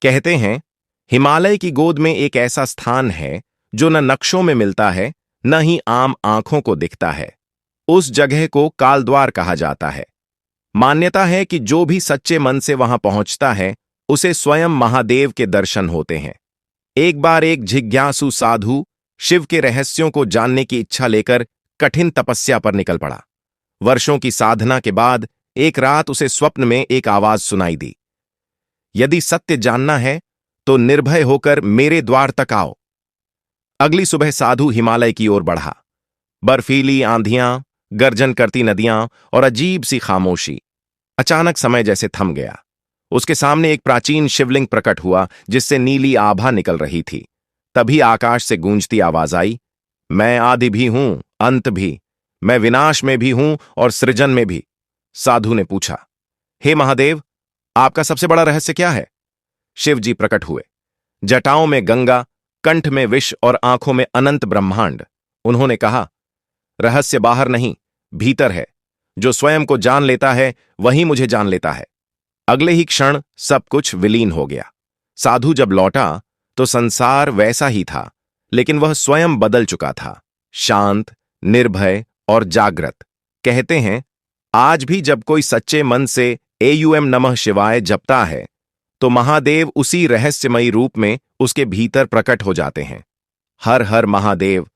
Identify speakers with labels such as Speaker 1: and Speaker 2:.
Speaker 1: कहते हैं, हिमालय की गोद में एक ऐसा स्थान है जो न नक्शों में मिलता है, न ही आम आंखों को दिखता है। उस जगह को कालद्वार कहा जाता है। मान्यता है कि जो भी सच्चे मन से वहां पहुंचता है, उसे स्वयं महादेव के दर्शन होते हैं। एक बार एक जिज्ञासु साधु शिव के रहस्यों को जानने की इच्छा लेकर कठिन तपस्या पर निकल पड़ा। वर्षों की साधना के बाद एक रात उसे स्वप्न में एक आवाज सुनाई दी, यदि सत्य जानना है तो निर्भय होकर मेरे द्वार तक आओ। अगली सुबह साधु हिमालय की ओर बढ़ा। बर्फीली आंधियां, गर्जन करती नदियां और अजीब सी खामोशी। अचानक समय जैसे थम गया। उसके सामने एक प्राचीन शिवलिंग प्रकट हुआ जिससे नीली आभा निकल रही थी। तभी आकाश से गूंजती आवाज आई, मैं आदि भी हूं, अंत भी, मैं विनाश में भी हूं और सृजन में भी। साधु ने पूछा, हे महादेव, आपका सबसे बड़ा रहस्य क्या है? शिव जी प्रकट हुए। जटाओं में गंगा, कंठ में विष और आंखों में अनंत ब्रह्मांड। उन्होंने कहा, रहस्य बाहर नहीं, भीतर है। जो स्वयं को जान लेता है वही मुझे जान लेता है। अगले ही क्षण सब कुछ विलीन हो गया। साधु जब लौटा तो संसार वैसा ही था, लेकिन वह स्वयं बदल चुका था, शांत, निर्भय और जागृत। कहते हैं, आज भी जब कोई सच्चे मन से एयूएम नमः शिवाय जपता है तो महादेव उसी रहस्यमयी रूप में उसके भीतर प्रकट हो जाते हैं। हर हर महादेव।